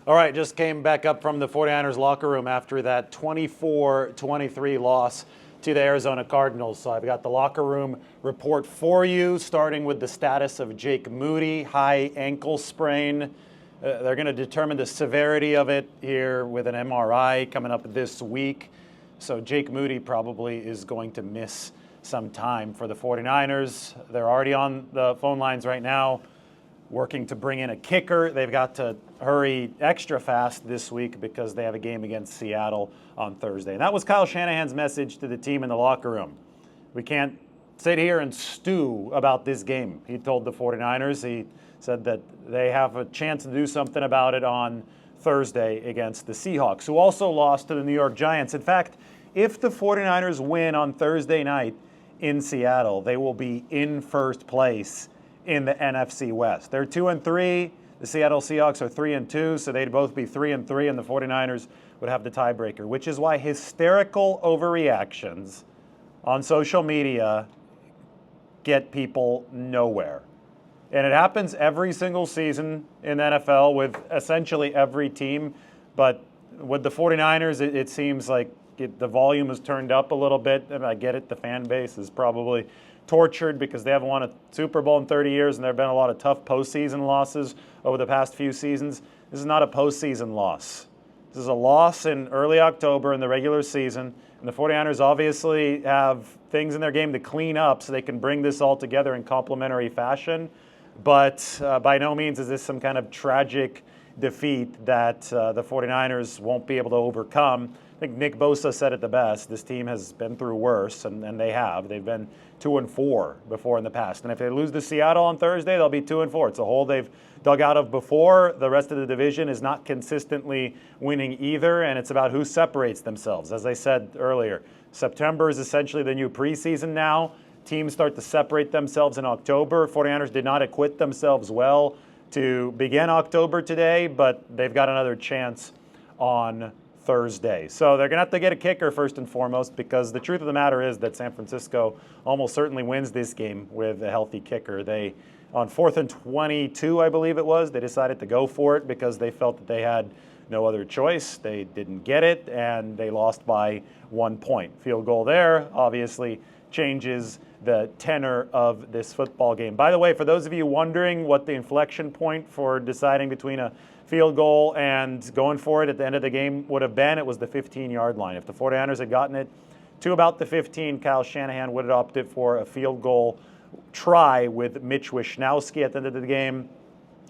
All right, just came back up from the 49ers locker room after that 24-23 loss to the Arizona Cardinals. So I've got the locker room report for you, starting with the status of Jake Moody, high ankle sprain. They're going to determine the severity of it here with an MRI coming up this week. So Jake Moody probably is going to miss some time for the 49ers. They're already on the phone lines right now, working to bring in a kicker. They've got to hurry extra fast this week because they have a game against Seattle on Thursday. And that was Kyle Shanahan's message to the team in the locker room. We can't sit here and stew about this game, he told the 49ers. He said that they have a chance to do something about it on Thursday against the Seahawks, who also lost to the New York Giants. In fact, if the 49ers win on Thursday night in Seattle, they will be in first place in the NFC West. They're 2-3. The Seattle Seahawks are 3-2, so they'd both be 3-3, and the 49ers would have the tiebreaker, which is why hysterical overreactions on social media get people nowhere. And it happens every single season in the NFL with essentially every team, but with the 49ers, it seems like the volume has turned up a little bit. And I get it, the fan base is probably tortured because they haven't won a Super Bowl in 30 years, and there have been a lot of tough postseason losses over the past few seasons. This is not a postseason loss. This is a loss in early October in the regular season, and the 49ers obviously have things in their game to clean up so they can bring this all together in complementary fashion. But by no means is this some kind of tragic defeat that the 49ers won't be able to overcome. I think Nick Bosa said it the best. This team has been through worse, and they have. They've been 2-4 before in the past. And if they lose to Seattle on Thursday, they'll be 2-4. It's a hole they've dug out of before. The rest of the division is not consistently winning either, and it's about who separates themselves. As I said earlier, September is essentially the new preseason now. Teams start to separate themselves in October. 49ers did not acquit themselves well to begin October today, but they've got another chance on Thursday. So they're going to have to get a kicker first and foremost, because the truth of the matter is that San Francisco almost certainly wins this game with a healthy kicker. They, on 4th and 22, I believe it was, they decided to go for it because they felt that they had no other choice. They didn't get it, and they lost by 1 point. Field goal there obviously changes the tenor of this football game. By the way, for those of you wondering what the inflection point for deciding between a field goal and going for it at the end of the game would have been, it was the 15-yard line. If the 49ers had gotten it to about the 15, Kyle Shanahan would have opted for a field goal try with Mitch Wishnowsky at the end of the game.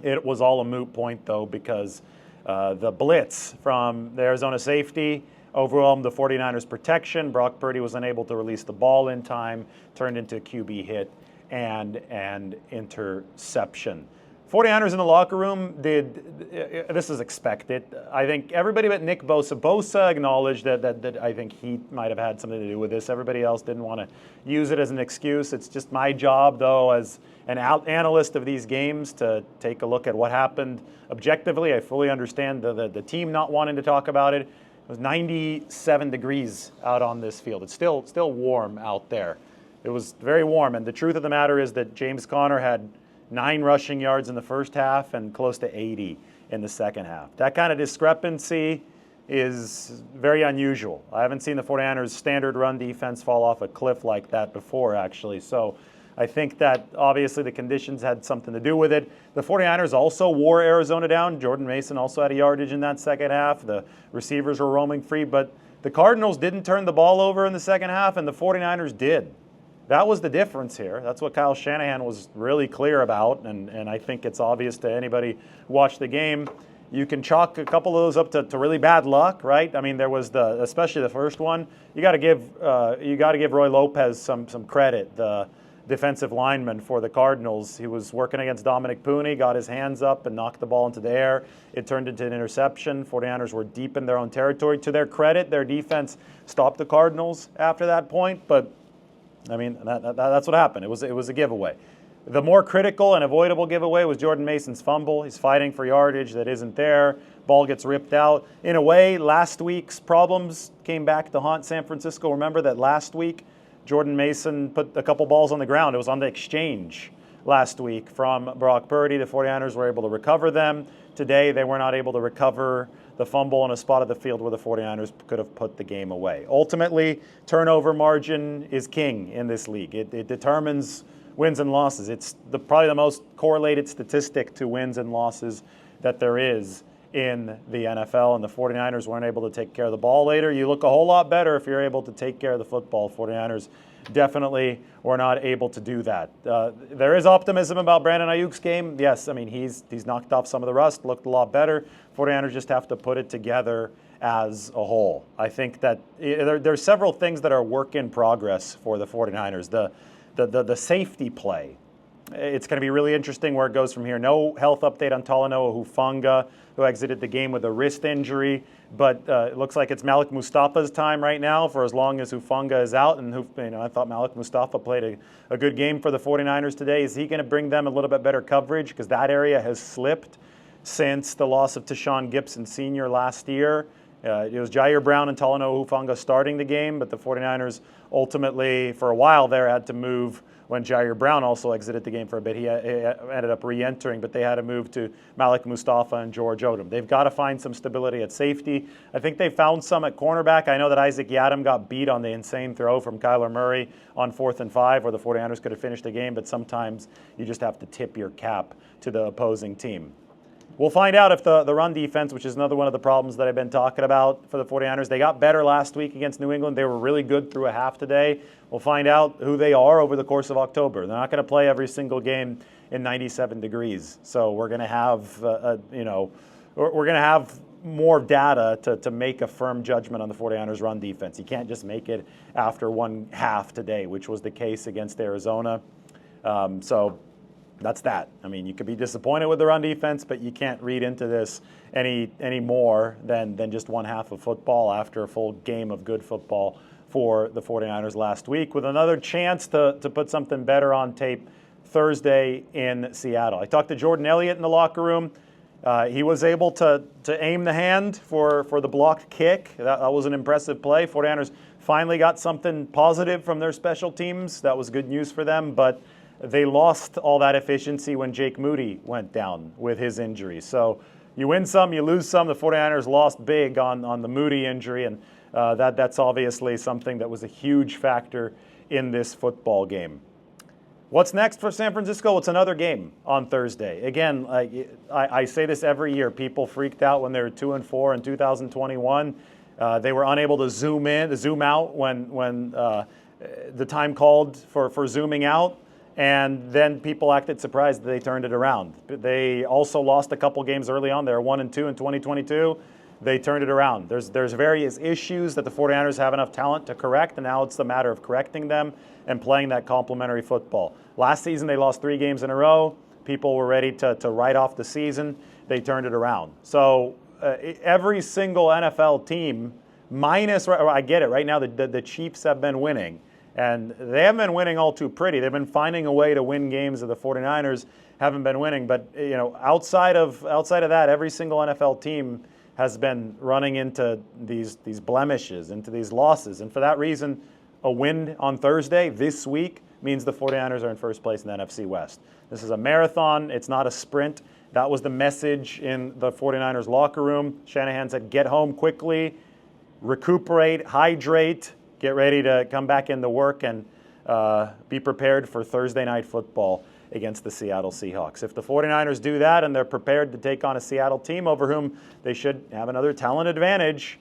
It was all a moot point, though, because the blitz from the Arizona safety overwhelmed the 49ers' protection. Brock Purdy was unable to release the ball in time, turned into a QB hit and an interception. 49ers in the locker room this is expected. I think everybody but Nick Bosa. Bosa acknowledged that I think he might have had something to do with this. Everybody else didn't want to use it as an excuse. It's just my job, though, as an analyst of these games, to take a look at what happened objectively. I fully understand the team not wanting to talk about it. It was 97 degrees out on this field. It's still warm out there. It was very warm, and the truth of the matter is that James Conner had 9 rushing yards in the first half and close to 80 in the second half. That kind of discrepancy is very unusual. I haven't seen the 49ers' standard run defense fall off a cliff like that before, actually. So I think that obviously the conditions had something to do with it. The 49ers also wore Arizona down. Jordan Mason also had a yardage in that second half. The receivers were roaming free, but the Cardinals didn't turn the ball over in the second half, and the 49ers did. That was the difference here. That's what Kyle Shanahan was really clear about, and I think it's obvious to anybody who watched the game. You can chalk a couple of those up to really bad luck, right? I mean, there was especially the first one. You got to give Roy Lopez some credit, the defensive lineman for the Cardinals. He was working against Dominic Pooney, got his hands up and knocked the ball into the air. It turned into an interception. 49ers were deep in their own territory. To their credit, their defense stopped the Cardinals after that point, but I mean, that's what happened. It was a giveaway. The more critical and avoidable giveaway was Jordan Mason's fumble. He's fighting for yardage that isn't there. Ball gets ripped out. In a way, last week's problems came back to haunt San Francisco. Remember that last week, Jordan Mason put a couple balls on the ground. It was on the exchange last week from Brock Purdy. The 49ers were able to recover them, today. They were not able to recover the fumble in a spot of the field where the 49ers could have put the game away. Ultimately, turnover margin is king in this league. It determines wins and losses. It's probably the most correlated statistic to wins and losses that there is in the NFL, and the 49ers weren't able to take care of the ball later. You look a whole lot better if you're able to take care of the football. 49ers definitely were not able to do that. There is optimism about Brandon Ayuk's game. Yes, I mean, he's knocked off some of the rust, looked a lot better. 49ers just have to put it together as a whole. I think that there's several things that are work in progress for the 49ers. The safety play. It's going to be really interesting where it goes from here. No health update on Talanoa Hufanga, who exited the game with a wrist injury, but it looks like it's Malik Mustafa's time right now for as long as Hufanga is out. And I thought Malik Mustafa played a good game for the 49ers today. Is he going to bring them a little bit better coverage? Because that area has slipped since the loss of Tashawn Gibson Sr. last year. It was Jair Brown and Talanoa Hufanga starting the game, but the 49ers ultimately, for a while there, had to move when Jair Brown also exited the game for a bit. He ended up re-entering, but they had to move to Malik Mustafa and George Odom. They've got to find some stability at safety. I think they found some at cornerback. I know that Isaac Yiadom got beat on the insane throw from Kyler Murray on 4th and 5, where the 49ers could have finished the game, but sometimes you just have to tip your cap to the opposing team. We'll find out if the run defense, which is another one of the problems that I've been talking about for the 49ers, they got better last week against New England. They were really good through a half today. We'll find out who they are over the course of October. They're not going to play every single game in 97 degrees. So we're going to have, we're going to have more data to make a firm judgment on the 49ers run defense. You can't just make it after one half today, which was the case against Arizona. So that's that. I mean, you could be disappointed with the run defense, but you can't read into this any more than just one half of football after a full game of good football for the 49ers last week, with another chance to put something better on tape Thursday in Seattle. I talked to Jordan Elliott in the locker room. He was able to aim the hand for the blocked kick. That was an impressive play. 49ers finally got something positive from their special teams. That was good news for them, but they lost all that efficiency when Jake Moody went down with his injury. So you win some, you lose some. The 49ers lost big on the Moody injury, and that's obviously something that was a huge factor in this football game. What's next for San Francisco? It's another game on Thursday. Again, I say this every year. People freaked out when they were 2-4 in 2021. They were unable to zoom out when the time called for zooming out. And then people acted surprised that they turned it around. They also lost a couple games early on. They were 1-2 in 2022. They turned it around. There's various issues that the 49ers have enough talent to correct, and now it's the matter of correcting them and playing that complementary football. Last season, they lost 3 games in a row. People were ready to write off the season. They turned it around. So every single NFL team, minus, I get it, right now the Chiefs have been winning. And they haven't been winning all too pretty. They've been finding a way to win games that the 49ers haven't been winning. But outside of that, every single NFL team has been running into these blemishes, into these losses. And for that reason, a win on Thursday this week means the 49ers are in first place in the NFC West. This is a marathon. It's not a sprint. That was the message in the 49ers locker room. Shanahan said, get home quickly, recuperate, hydrate, get ready to come back into work and be prepared for Thursday night football against the Seattle Seahawks. If the 49ers do that and they're prepared to take on a Seattle team over whom they should have another talent advantage,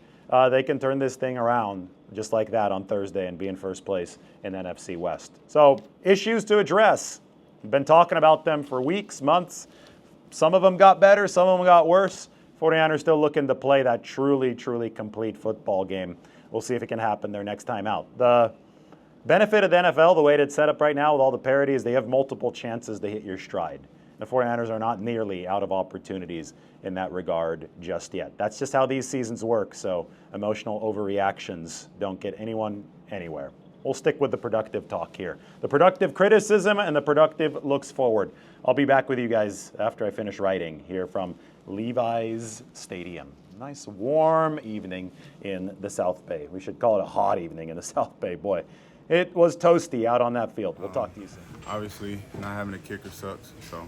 they can turn this thing around just like that on Thursday and be in first place in NFC West. So issues to address. We've been talking about them for weeks, months. Some of them got better, some of them got worse. 49ers still looking to play that truly, truly complete football game. We'll see if it can happen their next time out. The benefit of the NFL, the way it's set up right now with all the parity, is they have multiple chances to hit your stride. The 49ers are not nearly out of opportunities in that regard just yet. That's just how these seasons work, so emotional overreactions don't get anyone anywhere. We'll stick with the productive talk here. The productive criticism and the productive looks forward. I'll be back with you guys after I finish writing here from Levi's Stadium. Nice warm evening in the South Bay. We should call it a hot evening in the South Bay. Boy, it was toasty out on that field. We'll talk to you soon. Obviously, not having a kicker sucks. So,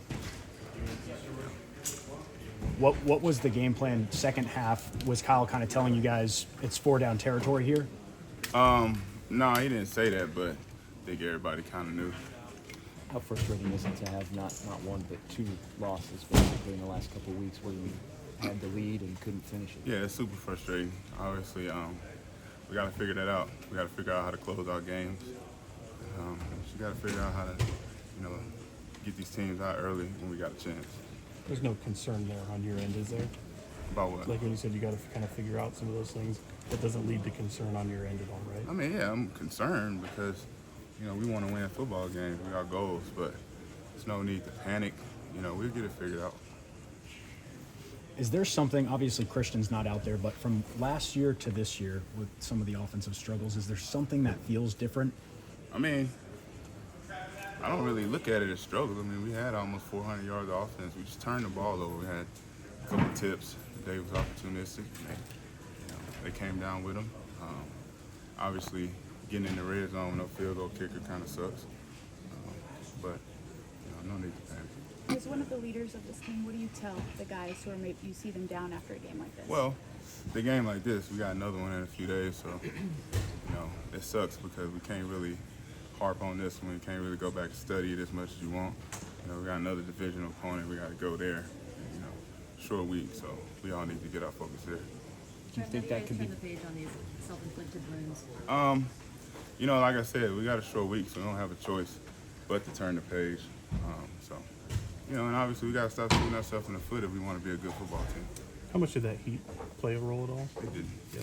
What was the game plan second half? Was Kyle kind of telling you guys it's 4 down territory here? No, he didn't say that, but I think everybody kind of knew. How frustrating is it to have not one but 2 losses basically in the last couple of weeks where you had the lead and couldn't finish it? Yeah, it's super frustrating. Obviously, we got to figure that out. We got to figure out how to close out games. We got to figure out how to, get these teams out early when we got a chance. There's no concern there on your end, is there? About what? Like when you said you got to kind of figure out some of those things, that doesn't lead to concern on your end at all, right? I mean, yeah, I'm concerned because, we want to win football games. We got goals, but there's no need to panic. We'll get it figured out. Is there something, obviously Christian's not out there, but from last year to this year with some of the offensive struggles, is there something that feels different? I mean, I don't really look at it as struggle. I mean, we had almost 400 yards of offense. We just turned the ball over. We had a couple tips. Today was opportunistic. They came down with them. Obviously, getting in the red zone with no field goal kicker kind of sucks. But no need to panic. As one of the leaders of this team, what do you tell the guys who are maybe you see them down after a game like this? Well, the game like this, we got another one in a few days, so it sucks because we can't really harp on this one. We can't really go back and study it as much as you want. We got another divisional opponent. We got to go there. Short week, so we all need to get our focus there. Do you think that could be turn the page on these self-inflicted wounds? Like I said, we got a short week, so we don't have a choice but to turn the page. And obviously we got to stop shooting ourselves in the foot if we want to be a good football team. How much did that heat play a role at all? It didn't. Yeah.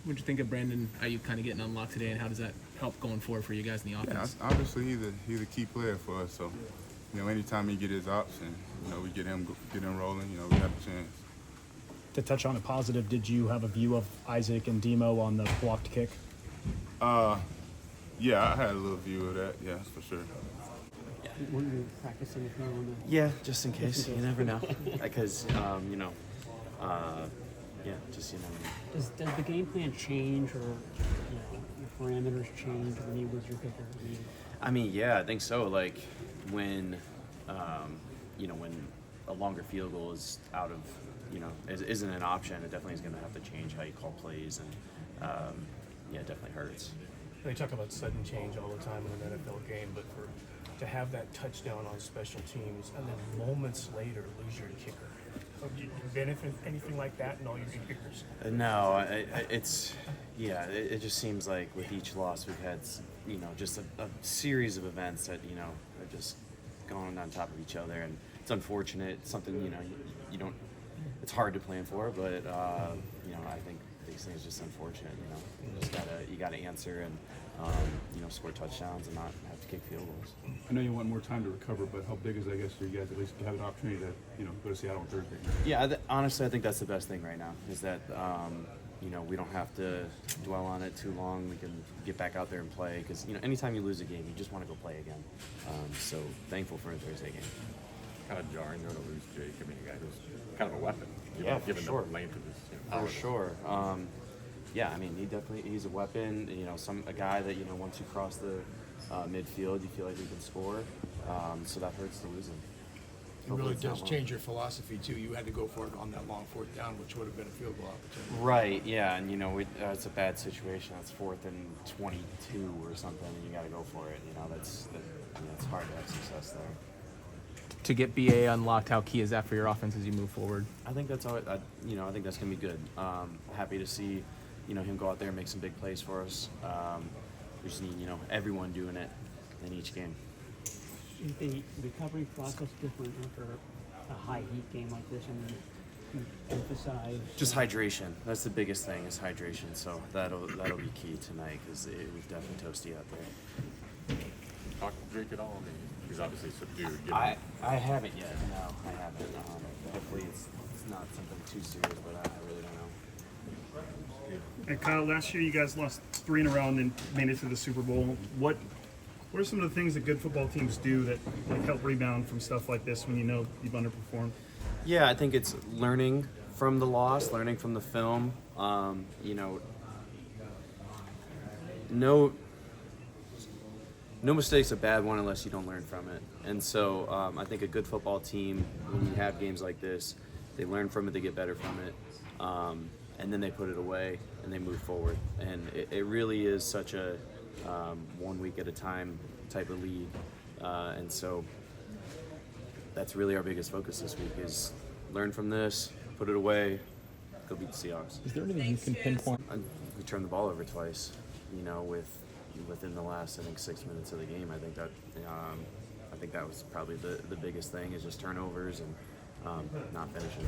What'd you think of Brandon? Are you kind of getting unlocked today, and how does that help going forward for you guys in the Yeah, offense? obviously he's a key player for us. So, anytime he get his ops and we get him rolling, we got a chance. To touch on a positive, did you have a view of Isaac and Demo on the blocked kick? Yeah, I had a little view of that. Yeah, for sure. Were you practicing with him on the? Yeah, just in case. You never know. Because, just you never know. Does the game plan change or your parameters change when you lose your kicker? I mean, yeah, I think so. Like when, when a longer field goal is out of, isn't an option, it definitely is going to have to change how you call plays, and it definitely hurts. They talk about sudden change all the time in an NFL game, but to have that touchdown on special teams and then moments later lose your kicker. Do you benefit anything like that in all your kickers? No, it just seems like with each loss we've had, just a series of events that, are just going on top of each other, and it's unfortunate. It's something, you don't, it's hard to plan for, but, I think these things are just unfortunate, you gotta answer and, score touchdowns and not have to kick field goals. I know you want more time to recover, but how big is, I guess, for you guys at least to have an opportunity to, go to Seattle on Thursday? Yeah, honestly, I think that's the best thing right now is that, we don't have to dwell on it too long. We can get back out there and play because, anytime you lose a game, you just want to go play again. So thankful for a Thursday game. Kind of jarring though to lose Jake. I mean, a guy who's kind of a weapon. Given sure. the length of his. For sure. Yeah, I mean, he's a weapon. A guy that once you cross the midfield, you feel like he can score. So that hurts to lose him. It really does change your philosophy too. You had to go for it on that long 4th down, which would have been a field goal opportunity. Right. Yeah, and it's a bad situation. It's 4th and 22 or something, and you got to go for it. It's hard to have success there. To get BA unlocked, how key is that for your offense as you move forward? I think that's all. I think that's gonna be good. Happy to see, him go out there and make some big plays for us. We just need, everyone doing it in each game. Is the recovery process different after a high heat game like this? I mean, you emphasize just hydration. That's the biggest thing is hydration. So that'll be key tonight because it was definitely toasty out there. Talk to Jake at all? I mean, he's obviously subdued. I haven't yet. No, I haven't. Hopefully it's not something too serious, but I really don't know. And Kyle, last year you guys lost 3 in a row and then made it to the Super Bowl. What are some of the things that good football teams do that help rebound from stuff like this when you've underperformed? Yeah, I think it's learning from the loss, learning from the film. No mistake's a bad one unless you don't learn from it. And so I think a good football team, when you have games like this, they learn from it, they get better from it, and then they put it away and they move forward. And it really is such a 1 week at a time type of league, and so that's really our biggest focus this week is learn from this, put it away, go beat the Seahawks. Is there anything you can pinpoint? We turned the ball over twice, within the last, I think, 6 minutes of the game. I think that was probably the biggest thing is just turnovers and not finishing.